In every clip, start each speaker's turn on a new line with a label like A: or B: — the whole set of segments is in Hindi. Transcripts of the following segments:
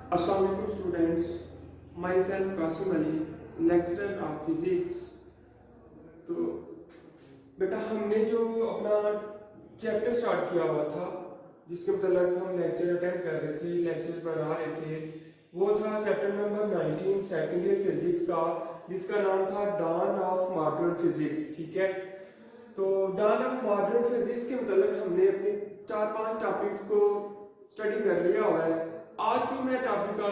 A: अस्सलाम वालेकुम students, myself Qasim Ali, lecturer of physics. तो बेटा हमने जो अपना चैप्टर स्टार्ट किया हुआ था जिसके मतलब हम लेक्चर अटेंड कर रहे थे, लेक्चर बना रहे थे, वो था chapter number 19 second year physics का, जिसका नाम था डॉन ऑफ मॉडर्न फिजिक्स। ठीक है, तो डॉन ऑफ मॉडर्न फिजिक्स के मतलब हमने अपने 4-5 टॉपिक्स को स्टडी कर लिया हुआ है। आज जो मैं टॉपिक का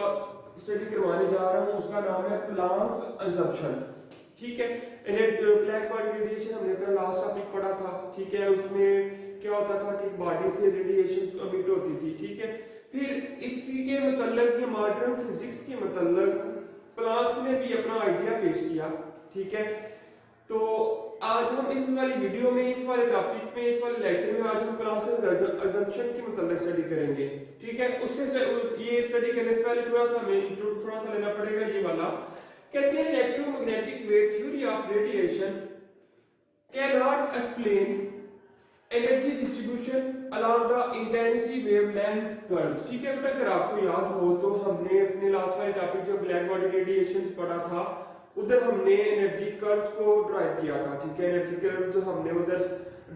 A: स्टडी करवाने जा रहा हूँ उसका नाम है प्लांक्स असम्पशन। ठीक है, ब्लैक बॉडी रेडिएशन हमने अपना लास्ट टॉपिक पढ़ा था। ठीक है, उसमें क्या होता था कि बॉडी से रेडिएशन एमिट होती थी। ठीक है, फिर इसी के मतलब ये मॉडर्न फिजिक्स के मतलब प्लांक्स ने भी अपना आइडिया पेश किया। ठीक है, तो आज हम इस वाली वीडियो में, इस वाले टॉपिक में, इस वाले लेक्चर में आज हम प्लांक्स असम्पशन के मतलब स्टडी करेंगे। ठीक है, उससे ये स्टडी करने से पहले थोड़ा सा हमें इंट्रो थोड़ा सा लेना पड़ेगा। ये वाला कहते हैं electromagnetic wave theory of radiation can not explain energy distribution along the intensity wavelength curve। ठीक है बेटा, अगर आपको याद हो तो हमने अपने लास्ट वाले टॉपिक जो ब्लैक बॉडी रेडिएशन पढ़ा था उधर हमने एनर्जी कर्व्स को ड्राइव किया था। ठीक है, एनर्जी कर्व जो हमने उधर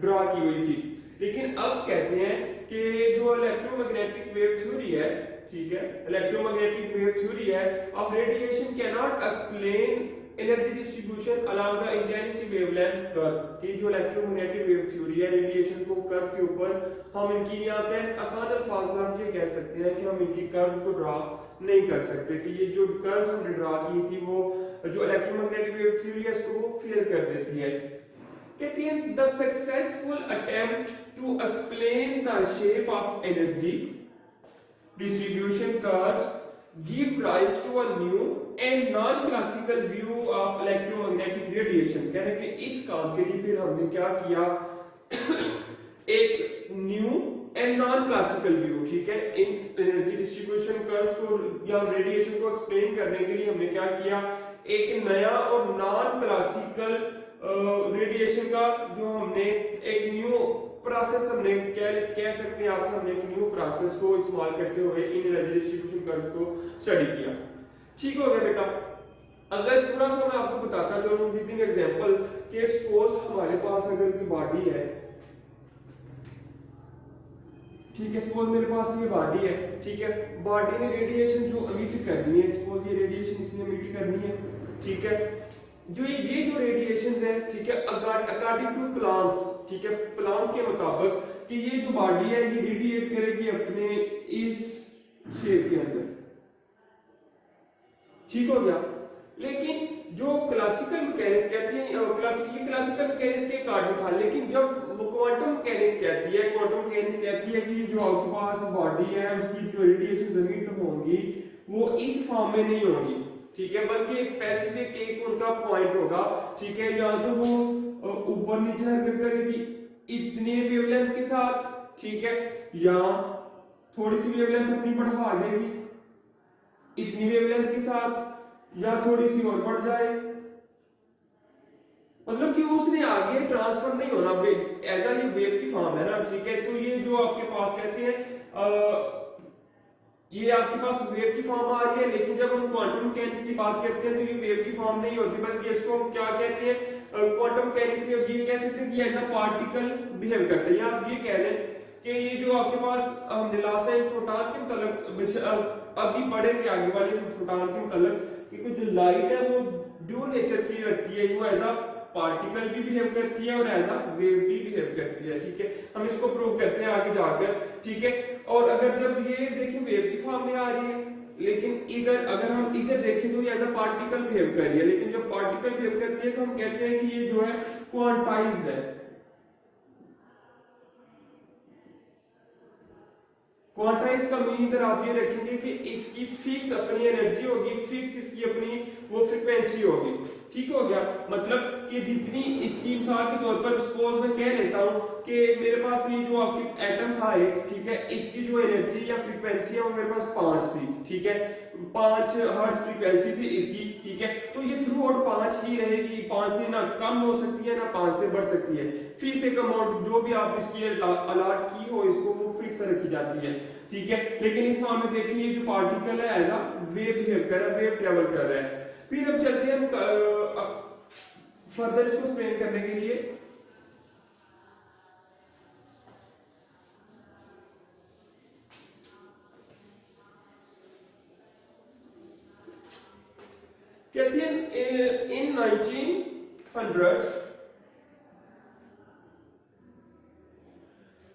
A: ड्रा की हुई थी। लेकिन अब कहते हैं कि जो इलेक्ट्रोमैग्नेटिक वेव थ्योरी है, ठीक है, इलेक्ट्रोमैग्नेटिक वेव थ्योरी है of radiation can not explain energy distribution along the intensity wavelength curve. कि जो इलेक्ट्रोमैग्नेटिक वेव थ्योरी है रेडिएशन को कर्व के ऊपर हम इनकी यहाँ पे आसान अल्फाज में हम ये कह सकते हैं कि हम इनकी कर्व्स को ड्रा नहीं कर सकते, कि ये जो कर्व्स हमने ड्रा की थी वो जो इलेक्ट्रोमैग्नेटिक वेव थ्योरी है इसको वो फेल कर देती है। कहती है the successful attempt to explain the shape of energy distribution curves give rise to a new and non-classical view of electromagnetic radiation। कहने के इस काम के लिए फिर हमने क्या किया एक new and non classical view. ठीक है, इन एनर्जी डिस्ट्रीब्यूशन कर्व्स को या रेडिएशन को एक्सप्लेन करने के लिए हमने क्या किया, एक नया और नॉन क्लासिकल रेडिएशन का जो हमने एक न्यू प्रोसेस हमने कह सकते हैं आप, हमने एक न्यू प्रोसेस को इस्तेमाल करते हुए इन एनर्जी डिस्ट्रीब्यूशन कर्व को स्टडी किया। ठीक हो गया बेटा। अगर थोड़ा सा मैं आपको बताता चलूं विद इन एग्जांपल कि सपोज हमारे पास अगर कोई बॉडी है, ठीक है, सपोज मेरे पास ये बॉडी है। ठीक है, बॉडी ने रेडिएशन जो एमिट करनी है, सपोज ये रेडिएशन इसने एमिट करनी है। ठीक है, जो ये जो रेडिएशंस है, ठीक है, अकॉर्डिंग टू प्लांक्स, ठीक है, प्लांक के मुताबिक कि ये जो बॉडी है ये रेडिएट करेगी अपने इस शेप के अंदर। ठीक हो गया। लेकिन जो क्लासिकल मैकेनिक्स कहती है, ये क्लासिकल मैकेनिक्स के अकॉर्डिंग था, लेकिन जब वो क्वांटम मैकेनिक्स कहती है, क्वांटम मैकेनिक्स कहती है कि जो आपके पास बॉडी है उसकी जो रेडिएशन एमिट होंगी वो इस फॉर्म में नहीं होगी। ठीक है, बल्कि स्पेसिफिक एक उनका पॉइंट होगा। ठीक है, या तो वो ऊपर नीचे हरकत करेगी इतने वेवलेंथ के साथ, ठीक है, या थोड़ी सी वेवलेंथ अपनी बढ़ा लेगी इतनी वेवलेंथ के साथ, या थोड़ी सी और बढ़ जाए, मतलब कि उसने आगे ट्रांसफर नहीं होना, एज ये वेव की फॉर्म है ना। ठीक है, तो ये जो आपके पास कहते हैं ये आपके पास वेव की फॉर्म आ रही है, लेकिन जब हम क्वांटम मैकेनिक्स की बात करते हैं तो ये वेव की फॉर्म नहीं होती, बल्कि इसको हम क्या कहते हैं, क्वांटम मैकेनिक्स में ये कह सकते हैं कि एज अ पार्टिकल बिहेव करते हैं। या आप ये कह लें कि ये जो आपके पास हमने लास्ट टाइम फोटॉन के मतलब अभी पढ़ेंगे आगे वाले फोटॉन के मतलब कि जो लाइट है वो ड्यू नेचर की रहती है, वो एज अ पार्टिकल भी बिहेव करती है और एज अ वेव भी बिहेव करती है। ठीक है, हम इसको प्रूव करते हैं आगे जाकर। ठीक है, और अगर जब ये देखिए वेव की फॉर्म में आ रही है, लेकिन इधर अगर हम इधर देखें तो ये एज अ पार्टिकल बिहेव कर रही है, लेकिन जब पार्टिकल बिहेव करती है तो हम कहते हैं कि ये जो है क्वांटाइज्ड है। क्वांटाइज का मीनिंग इधर आप ये रखेंगे कि इसकी फिक्स अपनी एनर्जी होगी, फिक्स इसकी अपनी वो फ्रीक्वेंसी होगी। ठीक हो गया, मतलब कि जितनी इसकी मिसाल के तौर पर सपोज मैं कह लेता हूं कि मेरे पास ये जो आपकी एटम था एक, ठीक है, इसकी जो एनर्जी या फ्रीक्वेंसी है वो मेरे पास 5 थी। ठीक है, 5 हर्ट्ज फ्रीक्वेंसी थी इसकी। ठीक है, तो ये थ्रू आउट 5 ही रहेगी, 5 से ना कम हो सकती है ना 5 से बढ़ सकती है। फीस एक अमाउंट जो भी आप इसकी अलाट की हो इसको वो फिक्स रखी जाती है, ठीक है। लेकिन इस फॉर्म में देखिए ये जो पार्टिकल है एज अ वेव बिहेव कर रहा है, वेव ट्रेवल कर रहा है। फिर अब चलते हैं हम फर्दर इसको एक्सप्लेन करने के लिए। कहती है इन 1900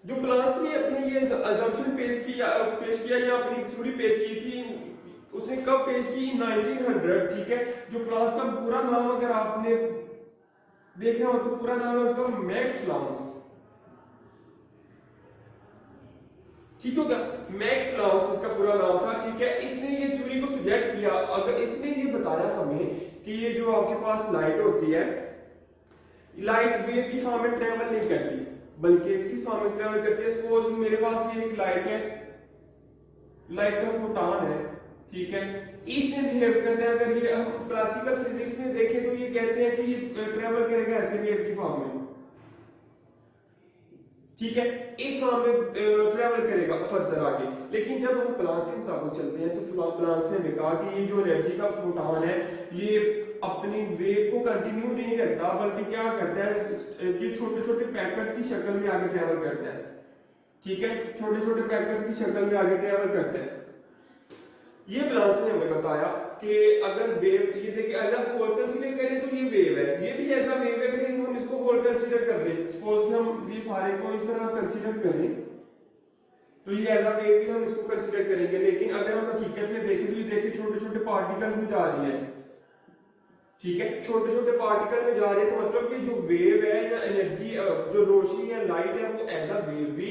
A: जो प्लांट्स ने अपने ये अजम्पशन पेश किया या अपनी थ्योरी पेश की थी, उसने कब पेश की? 1900, ठीक है। जो प्लांट्स का पूरा नाम अगर आपने देखना हो तो पूरा नाम है उसका मैक्स प्लांक्स, ठीक होगा। मैक्स प्लांक्स इसका पूरा नाम था, ठीक है। इसने ये थ्योरी को सुजेक्ट किया। अगर इसने ये बताया हमें कि ये जो आपके पास लाइट होती है, लाइट वेव की फॉर्म में ट्रेवल नहीं करती, बल्कि किस फॉर्म में ट्रेवल करती है। सपोज मेरे पास ये एक लाइट है, लाइट का फोटॉन है, ठीक है। इसने बिहेव करना है, अगर ये हम क्लासिकल फिजिक्स में देखें तो ये कहते हैं कि ये ट्रेवल करेगा ऐसे वेव की फॉर्म में, ठीक है। इस फॉर्म में ट्रेवल करेगा फर्दर आगे। लेकिन जब हम प्लांक से मुताबिक चलते हैं तो प्लांक से हमें कहा कि ये जो एनर्जी का फोटॉन है ये अपनी वेव को कंटिन्यू नहीं करता, बल्कि क्या करता है, ये छोटे छोटे पैकेट्स की शक्ल में आगे ट्रेवल करता है, ठीक है। छोटे छोटे पैकेट्स की शक्ल में आगे ट्रेवल करता है। ये प्लांट्स ने हमें बताया कि अगर वेव, ये देखिए अगर होल कंसीडर करें तो ये वेव है, ये भी ऐसा वेव है। अगर हम इसको होल कंसीडर कर लें, सपोज हम ये सारे को इस तरह कंसीडर करें तो ये एज अ वेव भी हम इसको कंसीडर करेंगे। लेकिन अगर हम हकीकत में देखें तो ये देखिए छोटे छोटे पार्टिकल्स में जा रही है, ठीक है। छोटे छोटे पार्टिकल में जा रहे हैं तो मतलब कि जो वेव है या एनर्जी, जो रोशनी है, लाइट है, वो एज अ वेव भी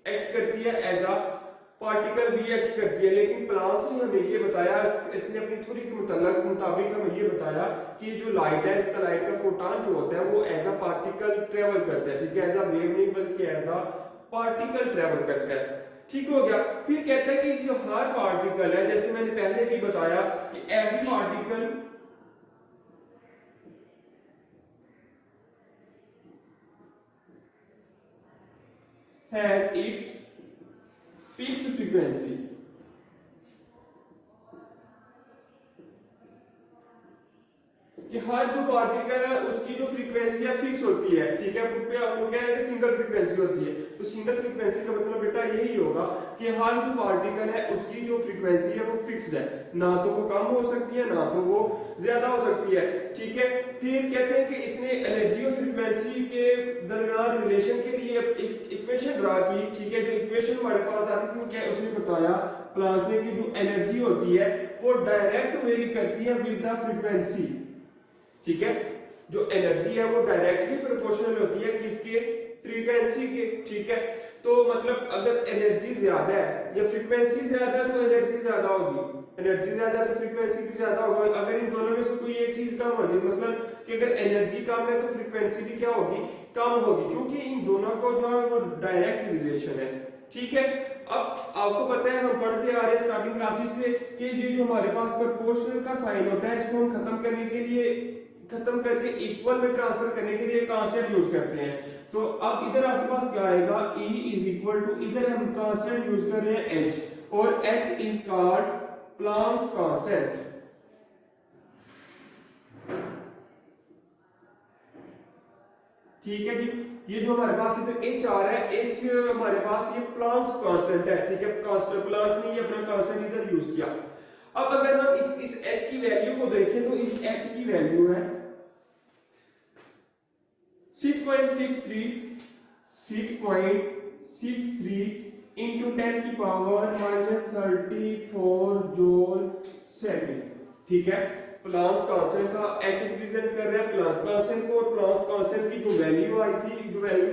A: एक्ट करती है, एज अ पार्टिकल भी एक्ट करती है। लेकिन प्लांक्स ने हमें ये बताया, इसने अपनी थ्योरी के मुताबिक हमें ये बताया कि जो लाइट है, इसका लाइट का फोटॉन जो होता है वो एज अ पार्टिकल ट्रेवल करता है, ठीक है। एज अ वेव नहीं बल्कि एज अ पार्टिकल ट्रेवल करता है, ठीक हो गया। फिर कहता है कि जो हर पार्टिकल है, जैसे मैंने पहले भी बताया कि every particle has its fixed frequency, कि हर जो पार्टिकल है उसकी जो फ्रीक्वेंसी है फिक्स होती है, ठीक है। बुक पे आप लोग कह रहे हैं सिंगल फ्रीक्वेंसी होती है, तो सिंगल फ्रीक्वेंसी का मतलब बेटा यही होगा कि हर जो पार्टिकल है उसकी जो फ्रीक्वेंसी है वो फिक्स्ड है, ना तो वो कम हो सकती है ना तो वो ज्यादा हो सकती है, ठीक है। फिर कहते हैं कि इसने एनर्जी और फ्रीक्वेंसी के दरमियान रिलेशन के लिए एक इक्वेशन ड्रा की, ठीक है। जो इक्वेशन हमारे पास आती थी उसने बताया प्लांक्स ने कि जो एनर्जी होती है वो डायरेक्ट वेरी करती है विद द फ्रीक्वेंसी, ठीक है। जो एनर्जी है वो डायरेक्टली प्रोपोर्शनल होती है किसके? फ्रीक्वेंसी के, ठीक है। तो मतलब अगर एनर्जी ज्यादा है या फ्रीक्वेंसी ज्यादा है तो एनर्जी ज्यादा होगी, एनर्जी ज्यादा है तो फ्रीक्वेंसी भी ज्यादा होगा। अगर इन दोनों में से कोई एक चीज कम होगी, मसलन कि अगर एनर्जी कम है तो फ्रीक्वेंसी भी क्या होगी? कम होगी, क्योंकि इन दोनों को जो है वो डायरेक्ट रिलेशन है, ठीक है। अब आपको पता है हम पढ़ते आ रहे हैं स्टार्टिंग क्लासेस से कि ये जो हमारे पास प्रोपोर्शनल का साइन होता है इसको हम खत्म करने के लिए, खत्म करके इक्वल में ट्रांसफर करने के लिए कांस्टेंट यूज करते हैं। तो अब इधर आपके पास क्या आएगा? E इज इक्वल टू, इधर हम कांस्टेंट यूज कर रहे हैं H, और H is called Planck's constant, ठीक है जी। ये जो हमारे पास इधर H आ रहा है, H हमारे पास ये प्लांक्स कांस्टेंट है, ठीक है। कांस्टेंट प्लांक्स ने ये अपना कांस्टेंट इधर यूज किया। अब अगर हम इस H की वैल्यू को देखें तो इस H की वैल्यू है 6.63 into 10 की पावर -34 जूल सेकंड, ठीक है। प्लांक्स कांस्टेंट था, H रिप्रेजेंट कर रहा है प्लांक्स कांस्टेंट को, और प्लांक्स कांस्टेंट की जो वैल्यू आई थी, जो वैल्यू जो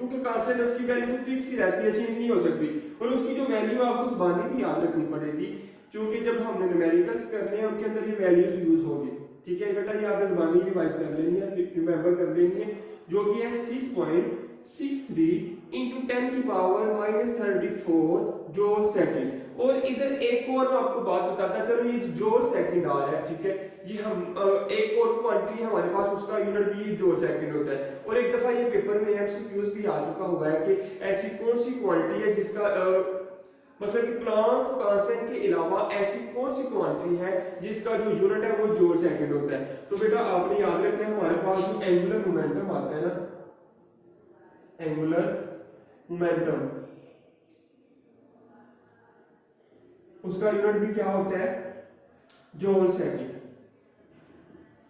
A: कि कांस्टेंट उसकी वैल्यू तो फिक्स ही रहती है, चेंज नहीं हो सकती, और उसकी जो वैल्यू आपको जुबानी भी याद रखनी पड़ेगी, क्योंकि जब हमने न्यूमेरिकल्स करने हैं उनके अंदर ये वैल्यूज यूज होगी, ठीक है बेटा। ये आपने जुबानी रिवाइज कर लेनी है, रिमेंबर कर लेनी है, जो कि है 6.63 into 10 की पावर -34 जूल सेकंड। और इधर एक और मैं आपको बात बताता चलो, ये जूल सेकंड आ रहा है, ठीक है, ये हम एक और क्वांटिटी हमारे पास, उसका यूनिट भी जूल सेकंड होता है। और एक दफा ये पेपर में एमसीक्यूज भी आ चुका हुआ है कि ऐसी कौन सी क्वांटिटी है जिसका मतलब कि प्लांक्स कांस्टेंट के अलावा ऐसी कौन सी क्वांटिटी है जिसका जो यूनिट है वो जूल सेकंड होता है। तो बेटा आपने याद रखना है, हमारे पास जो एंगुलर मोमेंटम आता है ना, एंगुलर मोमेंटम, उसका यूनिट भी क्या होता है, जूल सेकंड।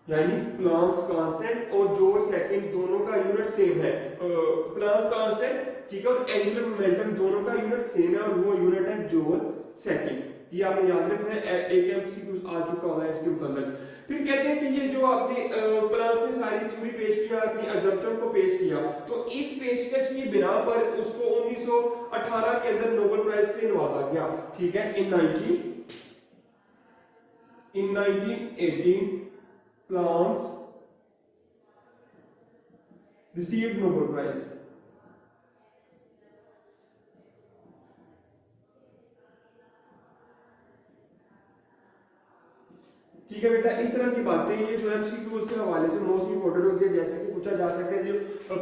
A: यानी प्लांक्स कांस्टेंट और जूल सेकंड दोनों का यूनिट सेम है। प्लांक कांस्टेंट, ठीक है, और एंगुलर मोमेंटम दोनों का यूनिट सेम है और वो यूनिट है जूल सेकंड। ये आपने याद रखना है, एक एमसीक्यू आ चुका हुआ है इसके मुताबिक। फिर कहते हैं कि ये जो आपने प्लांक से सारी थ्योरी पेश किया, अपनी अजम्पशन को पेश किया, तो इस पेशकश की बिना पर उसको 1918 के अंदर नोबेल प्राइज से नवाजा गया, ठीक है। इन 1918 प्लांट्स received Nobel Prize। ठीक है बेटा, इस तरह की बातें ये जो एमसीक्यूज के हवाले से मोस्ट इंपोर्टेंट होती है, जैसे कि पूछा जा सकता है जो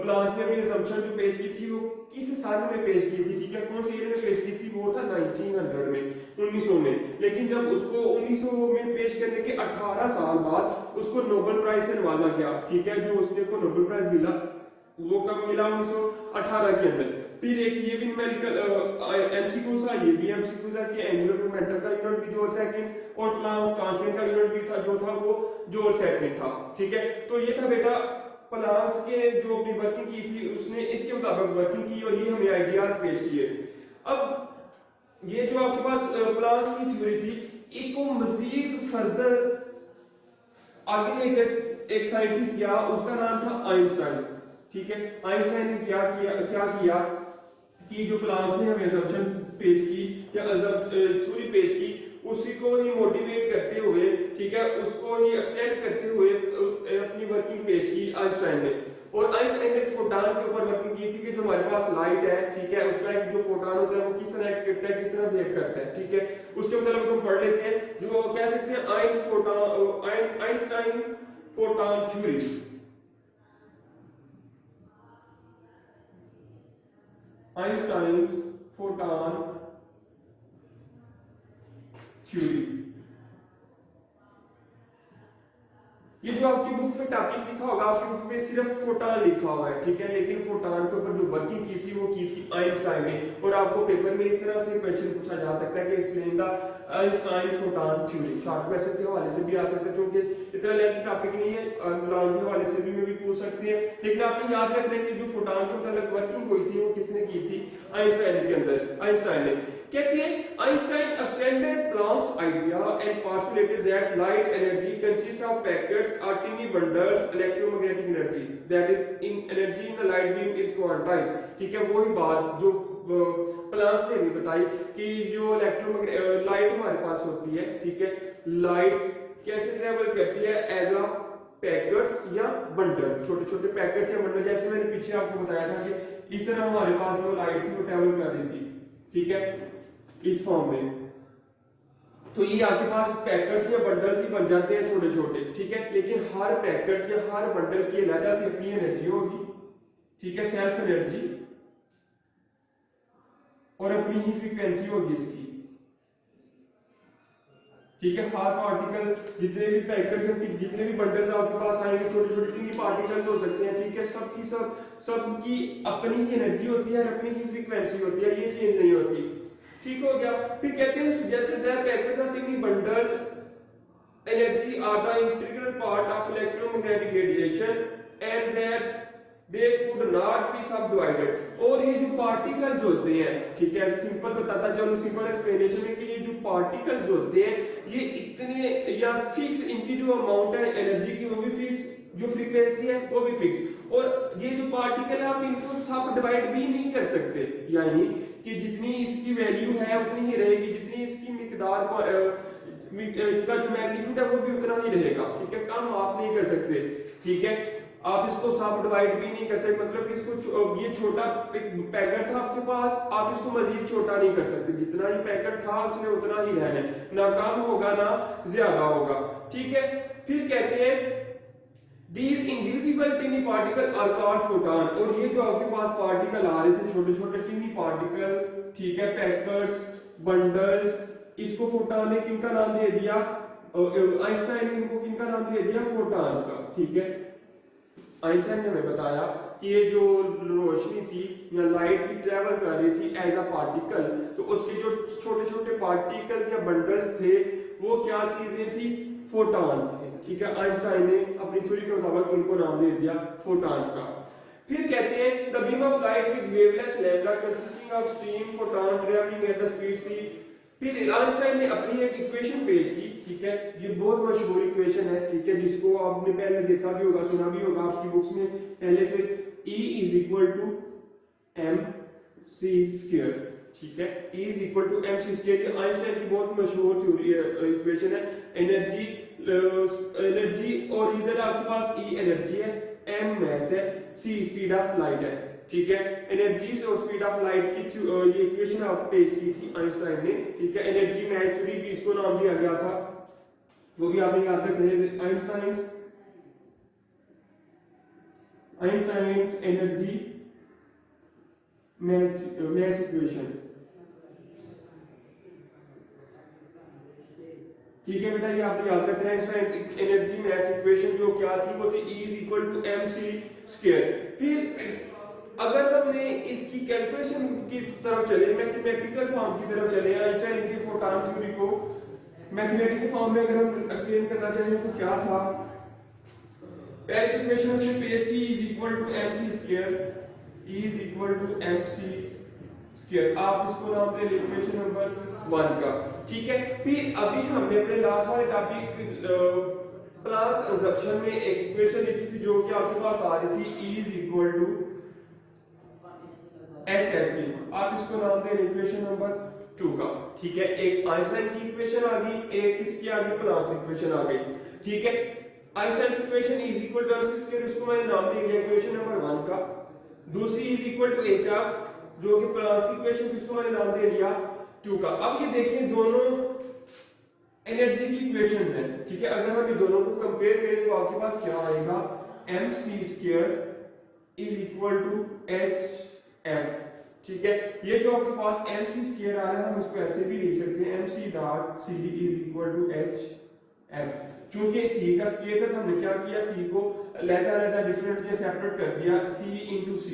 A: प्लांट्स ने अपनी असम्पशन जो पेश की थी वो किस साल में पेश की थी, ठीक है, कौन से ईयर में पेश की थी, वो था 1900 में, 1900 में। लेकिन जब उसको 1900 में पेश करने के 18 साल बाद उसको नोबेल प्राइज से नवाजा गया, ठीक है, जो उसने को नोबेल प्राइज मिला वो कब मिला, 1918 के अंदर। फिर एक ये भी न्यूमेरिकल एमसीक्यू था, ये भी एमसीक्यू था कि एंगुलर मोमेंटम का यूनिट भी जूल सेकंड और प्लांक्स कांस्टेंट का यूनिट भी था जो था वो जूल सेकंड था, ठीक है। तो ये था बेटा प्लांक्स के जो अपनी वर्किंग की थी, उसने इसके मुताबिक वर्किंग की और ये हमें आइडियाज पेश किए। अब ये जो आपके पास प्लांक्स की थ्योरी थी, इसको मजीद फर्दर आगे लेकर एक साइंटिस्ट गया, उसका नाम था आइंस्टाइन, ठीक है। आइंस्टाइन ने क्या किया कि जो प्लांक्स ने हमें असम्पशन पेश की या थ्योरी पेश की, उसी को ही मोटिवेट करते हुए, ठीक है, उसको ही एक्सटेंड करते हुए अपनी वर्किंग पेश की आइंस्टाइन ने। और आइंस्टाइन ने फोटॉन के ऊपर वर्किंग की थी कि जो हमारे पास लाइट है, ठीक है, उसका एक जो फोटॉन होता है वो किस तरह एक्ट करता है, किस तरह बिहेव करता है, ठीक है। उसके मतलब हम पढ़ लेते हैं, जो कह सकते हैं Einstein photon theory. Einstein's photon theory. ये जो आपकी बुक में टॉपिक लिखा होगा, आपकी बुक में सिर्फ फोटॉन लिखा हुआ है, ठीक है, लेकिन फोटॉन के ऊपर जो वर्किंग की थी वो की थी आइंस्टाइन ने। और आपको पेपर में इस तरह से क्वेश्चन पूछा जा सकता है कि explain the Einstein photon theory. Short question के हवाले से भी आ सकता है, क्योंकि इतना लेंथी टॉपिक नहीं है, लॉन्ग के हवाले से भी पूछ सकते हैं। लेकिन आपने याद रखना है कि जो फोटॉन के मतलब वर्किंग हुई थी वो किसने की थी, आइंस्टाइन के अंदर, आइंस्टाइन ने। कहते हैं Einstein extended Planck's idea and postulated that light energy consist of packets or tiny bundles electromagnetic energy that is in energy in the light beam is quantized, ठीक है। वही बात जो प्लांक्स ने भी बताई कि जो लाइट हमारे पास होती है, ठीक है, लाइट्स कैसे ट्रेवल करती है एज अ पैकेट्स या बंडल, छोटे छोटे पैकेट्स या बंडल। जैसे मैंने पीछे आपको बताया था कि इस तरह हमारे पास जो लाइट थी वो ट्रेवल कर रही थी, ठीक है, इस फॉर्म में। तो ये आपके पास पैकेट्स या बंडल्स ही बन जाते हैं छोटे छोटे, ठीक है। लेकिन हर पैकेट या हर बंडल की अलग से अपनी एनर्जी होगी, ठीक है, सेल्फ एनर्जी, और अपनी ही फ्रीक्वेंसी होगी इसकी, ठीक है। हर पार्टिकल, जितने भी पैकेट्स, जितने भी बंडल्स आपके पास आएंगे, छोटे छोटे टिनी पार्टिकल्स हो सकते हैं, ठीक है, सबकी अपनी ही एनर्जी होती है और अपनी ही फ्रीक्वेंसी होती है, ये चेंज नहीं होती, ठीक हो गया। फिर कहते हैं suggested that packets of tiny bundles energy are the integral part of electromagnetic radiation and that they could not be subdivided। और ये जो पार्टिकल्स होते हैं, ठीक है, सिंपल बताता चलो, सिंपल एक्सप्लेनेशन है कि ये जो पार्टिकल्स होते हैं ये इतने या फिक्स, इनकी जो अमाउंट है एनर्जी की वो भी फिक्स, जो फ्रीक्वेंसी है वो भी फिक्स, और ये जो पार्टिकल है आप इनको सब डिवाइड भी नहीं कर सकते, यानी कि जितनी इसकी वैल्यू है उतनी ही रहेगी, जितनी इसकी मिकदार इसका जो मैग्नीट्यूड है वो भी उतना ही रहेगा, ठीक है, कम आप नहीं कर सकते, ठीक है। आप इसको सब डिवाइड भी नहीं कर सकते, मतलब कि इसको ये छोटा पैकेट था आपके पास, आप इसको मजीद छोटा नहीं कर सकते, जितना ही पैकेट था उसने उतना ही रहना है, ना कम होगा ना ज्यादा होगा, ठीक है। फिर कहते हैं These indivisible tiny particle are called photon, और ये जो आपके पास पार्टिकल आ रहे थे छोटे छोटे टिनी पार्टिकल, ठीक है, पैकेट्स, बंडल्स, इसको फोटॉन ने किनका नाम दे दिया, आइंस्टाइन ने इनको किनका नाम दे दिया, फोटॉन्स का, ठीक है। आइंस्टाइन ने हमें बताया कि ये जो रोशनी थी या लाइट थी ट्रेवल कर रही थी एज अ पार्टिकल, तो उसके जो छोटे छोटे पार्टिकल या बंडल्स थे वो क्या चीजें थी, फोटॉन्स थे, ठीक है। आइंस्टाइन ने अपनी थ्योरी के मुताबिक इनको नाम दे दिया फोटॉन्स का। फिर कहते हैं the beam of light with wavelength lambda consisting of stream photon travelling at the speed C. फिर आइंस्टाइन ने अपनी एक इक्वेशन पेश की, ठीक है, ये बहुत मशहूर इक्वेशन है, ठीक है, जिसको आपने पहले देखा भी होगा, सुना भी होगा आपकी बुक्स में पहले से, E = mc², ठीक है, E = mc², ये आइंस्टाइन की बहुत मशहूर थ्योरी इक्वेशन है। एनर्जी और इधर आपके पास E एनर्जी है, m मास है, c स्पीड ऑफ लाइट है, ठीक है। एनर्जी और स्पीड ऑफ लाइट की ये इक्वेशन आप पेश की थी आइंस्टाइन ने, ठीक है। एनर्जी मास थ्योरी भी इसको नाम दिया गया था, वो भी आपने याद रखना, आइंस्टाइन्स एनर्जी मास इक्वेशन, ठीक है बेटा, ये आपने याद रखना है। आइंस्टाइन एनर्जी मास इक्वेशन जो क्या थी वो थी E = mc²। फिर अगर हमने इसकी कैलकुलेशन की तरफ चले, मैथमेटिकल फॉर्म की तरफ चले, आइंस्टाइन की फोटॉन थ्योरी को मैथमेटिकल फॉर्म में अगर हम एक्सप्लेन करना चाहें तो क्या था, पहली इक्वेशन से पेश की E = mc², आप इसको नाम दे इक्वेशन नंबर 1 का, ठीक है। फिर अभी हमने अपने लास्ट वाले टॉपिक प्लांक्स कंजप्शन में एक इक्वेशन लिखी थी जो कि आपके पास आ रही थी E = hf, आप इसको नाम दे इक्वेशन नंबर 2 का, ठीक है। एक आइंस्टाइन की इक्वेशन आ गई, एक किसकी आ गई, प्लांक्स इक्वेशन आ गई, ठीक है। आइंस्टाइन की इक्वेशन E = mc², इसको मैंने नाम दे दिया इक्वेशन नंबर 1 का। दूसरी E = hf जो कि प्लांक्स इक्वेशन, किसको मैंने नाम दे दिया 2 का। अब ये देखें दोनों एनर्जी की इक्वेशंस हैं, ठीक है। अगर हम ये दोनों को कंपेयर करें तो आपके पास क्या आएगा, mc² = hf, ठीक है। ये जो आपके पास mc² आ रहा है हम इसको ऐसे भी लिख सकते हैं mc.c = hf। चूंकि c का स्क्वायर था तो हमने क्या किया, c को अलग-अलग डिफरेंट से सेपरेट कर दिया, c × c।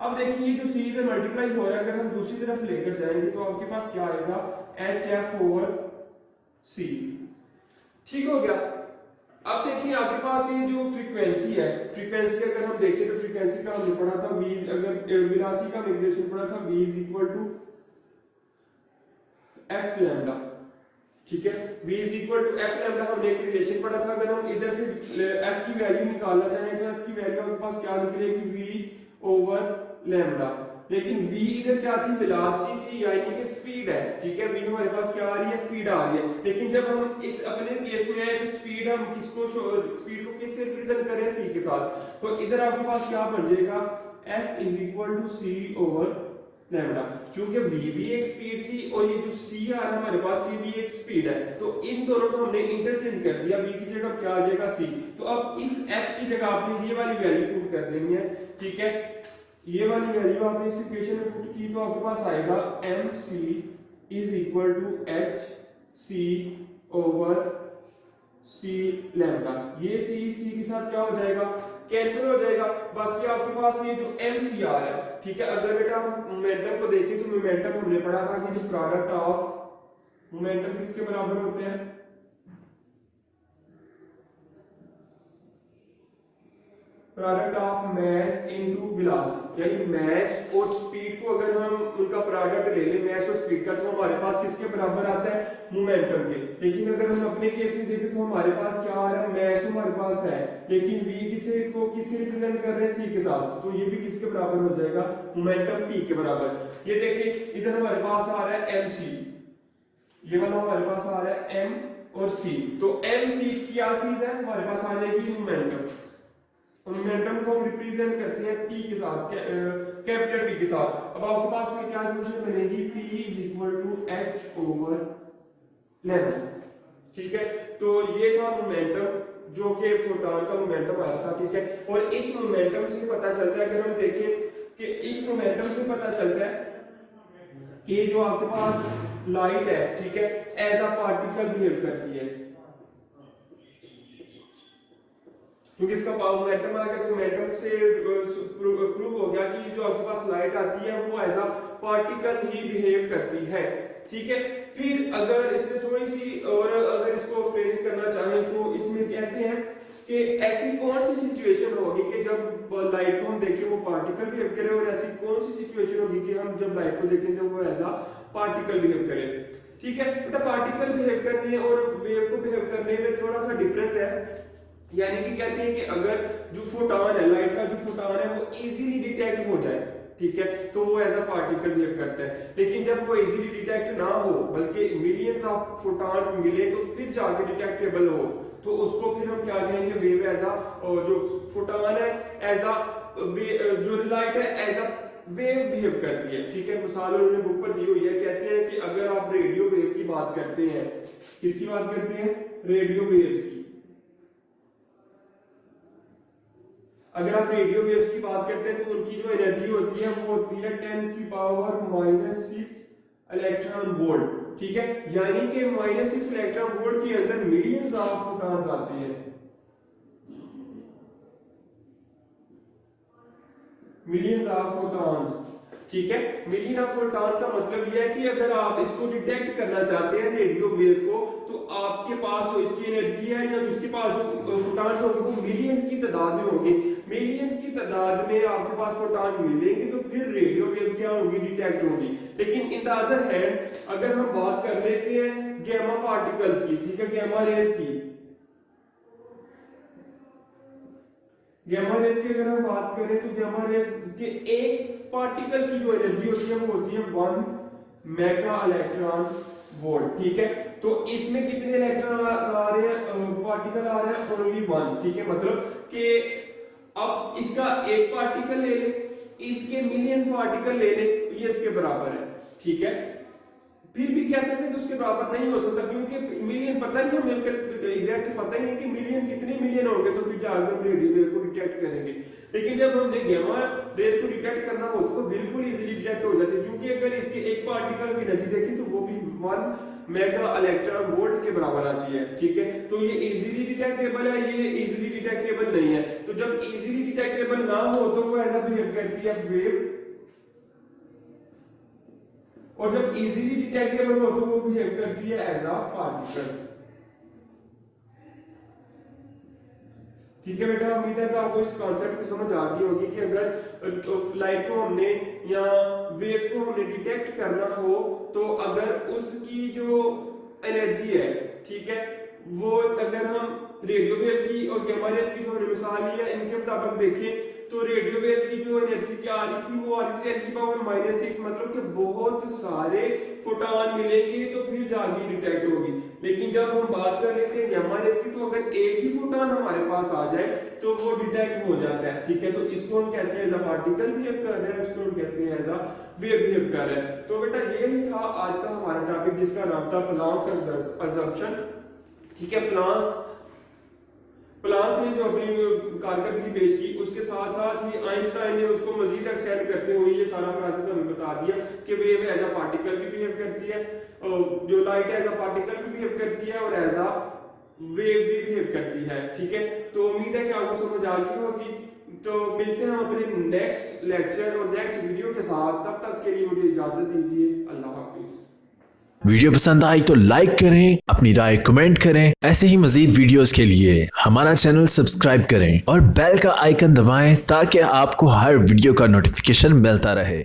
A: अब देखिए ये जो c से मल्टीप्लाई हो रहा है, अगर हम दूसरी तरफ लेकर जाएंगे तो आपके पास क्या आएगा, hf/c, ठीक हो गया। अब देखिए आपके पास ये जो फ्रीक्वेंसी है, फ्रीक्वेंसी अगर हम देखें तो फ्रीक्वेंसी का हमने पढ़ा था v, अगर वेलोसिटी का रिलेशन पढ़ा था v = f लैम्डा, ठीक है। v = f लैम्डा हमने एक रिलेशन पढ़ा था। अगर हम इधर से f की वैल्यू निकालना चाहें तो f की वैल्यू आपके पास क्या निकलेगी, v/लैम्डा, लेकिन v इधर क्या थी, वेलोसिटी थी, यानी कि स्पीड है, ठीक है। v हमारे पास क्या आ रही है, स्पीड आ रही है, लेकिन जब हम इस अपने केस में आए तो स्पीड हम स्पीड को किससे रिप्रेजेंट करें, c के साथ, तो इधर आपके पास क्या बन जाएगा, f = c/लैम्डा। क्योंकि v भी एक स्पीड थी और ये जो c आ रहा है हमारे पास ये भी एक स्पीड है, तो इन दोनों को हमने इंटरचेंज कर दिया, v की जगह क्या आ जाएगा, c। तो अब इस f की जगह आपने ये वाली वैल्यू पुट कर देनी है, ठीक है। ये वाली वैल्यू आपने इस इक्वेशन में पुट की तो आपके पास आएगा mc = hc/c लैम्डा। ये c के साथ क्या हो जाएगा, कैंसिल हो जाएगा। बाकी आपके पास ये जो mc आ रहा है, ठीक है। अगर बेटा हम मोमेंटम को देखें तो मोमेंटम हमने पढ़ा था कि जो प्रोडक्ट ऑफ मोमेंटम किसके बराबर होते हैं, product of mass into velocity, यानी मास और स्पीड को अगर हम उनका प्रोडक्ट ले लें मास और स्पीड का, तो हमारे पास किसके बराबर आता है, मोमेंटम के। लेकिन अगर हम अपने केस में देखें तो हमारे पास क्या आ रहा है, मास हमारे पास है, लेकिन v किसे रिप्रेजेंट कर रहे हैं, c के साथ, तो ये भी किसके बराबर हो जाएगा, मोमेंटम p के बराबर। ये देखिए इधर हमारे पास आ रहा है mc, ये वाला हमारे पास आ रहा है m और c, तो mc क्या चीज है, हमारे पास आ जाएगी मोमेंटम, मोमेंटम को हम रिप्रेजेंट करते हैं P के साथ, कैपिटल P के साथ। अब आपके पास में क्या इक्वेशन बनेगी, P is equal to H over length, ठीक है। तो ये था मोमेंटम जो कि फोटॉन का मोमेंटम आया था, ठीक है। और इस मोमेंटम से पता चलता है, अगर हम देखें कि इस मोमेंटम से पता चलता है कि जो आपके पास लाइट है, ठीक है, एज अ पार्टिकल बिहेव करती है, क्योंकि इसका मोमेंटम आ गया तो मोमेंटम से प्रूव हो गया कि जो आपके पास लाइट आती है वो एज अ पार्टिकल ही बिहेव करती है, ठीक है। फिर अगर इसमें थोड़ी सी और अगर इसको प्रेरित करना चाहें तो इसमें कहते हैं कि ऐसी कौन सी सिचुएशन होगी कि जब लाइट को हम देखें वो पार्टिकल बिहेव करे, और ऐसी कौन सी सिचुएशन होगी कि हम जब लाइट को देखें तो वो एज अ पार्टिकल बिहेव करे, ठीक है। बेटा पार्टिकल बिहेव करने और वेव को बिहेव करने में थोड़ा सा डिफरेंस है, यानी कि कहते हैं कि अगर जो फोटॉन है, लाइट का जो फोटॉन है वो इजीली डिटेक्ट हो जाए, ठीक है, तो वो एज अ पार्टिकल बिहेव करता है। लेकिन जब वो इजीली डिटेक्ट ना हो बल्कि मिलियंस ऑफ फोटॉन्स मिले तो फिर जाके डिटेक्टेबल हो, तो उसको फिर हम क्या कहेंगे, वेव एज अ, जो फोटॉन है एज अ, जो लाइट है एज अ वेव बिहेव करती है, ठीक है। मिसाल उन्होंने बुक पर दी हुई है, कहते हैं कि अगर आप रेडियो वेव की बात करते हैं, किसकी बात करते हैं, रेडियो वेव्स की। अगर आप रेडियो वेव्स की बात करते हैं तो उनकी जो एनर्जी होती है वो होती है 10⁻⁻⁶ इलेक्ट्रॉन वोल्ट, ठीक है। यानी कि -6 इलेक्ट्रॉन वोल्ट के अंदर मिलियंस ऑफ फोटॉन्स आते हैं, मिलियंस ऑफ फोटॉन्स, ठीक है। मिलियन ऑफ फोटॉन का मतलब यह है कि अगर आप इसको डिटेक्ट करना चाहते हैं रेडियो वेव को, तो आपके पास जो इसकी एनर्जी है या उसके पास जो फोटॉन्स होंगे वो मिलियंस की तादाद में होंगे। मिलियंस की तादाद में आपके पास फोटॉन मिलेंगे तो फिर रेडियो वेव्स क्या होंगी, डिटेक्ट होंगी। लेकिन इन द अदर हैंड अगर हम बात कर लेते हैं गैमा पार्टिकल्स की, ठीक है, गैमा रेज की, गैमा रेज की अगर हम बात करें तो गैमा रेज के एक पार्टिकल की जो एनर्जी होती है वो होती है 1 मेगा इलेक्ट्रॉन वोल्ट, ठीक है। तो इसमें कितने इलेक्ट्रॉन आ रहे हैं, पार्टिकल आ रहे हैं, ओनली 1, ठीक है। मतलब कि अब इसका एक पार्टिकल ले ले, इसके मिलियन पार्टिकल ले ले, ये इसके बराबर है, ठीक है। फिर भी कह सकते हैं कि उसके बराबर नहीं हो सकता, क्योंकि मिलियन पता नहीं, हमें एग्जैक्ट पता ही नहीं कि मिलियन कितने मिलियन होंगे, तो फिर जाकर हम रेडियो वेव को डिटेक्ट करेंगे। लेकिन जब हमने गैमा रेज को डिटेक्ट करना हो तो बिल्कुल इजीली डिटेक्ट हो जाती है, क्योंकि अगर इसके एक पार्टिकल की एनर्जी देखी तो वो भी 1 मेगा इलेक्ट्रॉन वोल्ट के बराबर आती है, ठीक है। तो ये इजीली डिटेक्टेबल है, ये इजीली डिटेक्टेबल नहीं है। तो जब इजीली डिटेक्टेबल ना हो तो वो ऐसा बिहेव करती है वेव, और जब इजीली डिटेक्टेबल हो तो वो बिहेव करती है एज अ पार्टिकल, ठीक है बेटा। उम्मीद है कि आपको इस कॉन्सेप्ट की समझ आ गई होगी कि अगर लाइट को हमने या वेव्स को हमने डिटेक्ट करना हो तो अगर उसकी जो एनर्जी है, ठीक है, वो अगर हम रेडियो वेव की और गैमा रेज की जो हमने मिसाल ली है इनके मुताबिक देखें तो रेडियो वेव की जो एनर्जी क्या आ रही थी वो आ रही थी 10⁻⁻⁶, मतलब कि बहुत सारे फोटॉन मिलेंगे तो फिर जाके डिटेक्ट होगी। लेकिन जब हम बात कर लेते हैं गैमा रेज की तो अगर एक ही फोटॉन हमारे पास आ जाए तो वो डिटेक्ट हो जाता है, ठीक है। तो इसको हम कहते हैं एज अ पार्टिकल बिहेव कर रहे हैं, इसको हम कहते हैं एज अ वेव बिहेव कर रहे हैं। तो बेटा यही था आज का हमारा टॉपिक जिसका नाम था प्लांक्स असम्पशन, ठीक है। प्लांक्स ने जो अपनी कारकर्दगी पेश की उसके साथ साथ ही आइंस्टाइन ने उसको मजीद एक्सटेंड करते हुए ये सारा प्रोसेस हमें बता दिया कि वेव एज अ पार्टिकल भी बिहेव करती है, जो लाइट एज अ पार्टिकल भी बिहेव करती है और एज अ वेव भी बिहेव करती है, ठीक है। तो उम्मीद है कि आपको समझ आ गई होगी। तो मिलते हैं हम अपने नेक्स्ट लेक्चर और नेक्स्ट वीडियो के साथ, तब तक के लिए मुझे इजाजत दीजिए। अल्लाह हाफिज।
B: वीडियो पसंद आई तो लाइक करें, अपनी राय कमेंट करें। ऐसे ही मजीद वीडियोस के लिए हमारा चैनल सब्सक्राइब करें और बेल का आइकन दबाएं ताकि आपको हर वीडियो का नोटिफिकेशन मिलता रहे।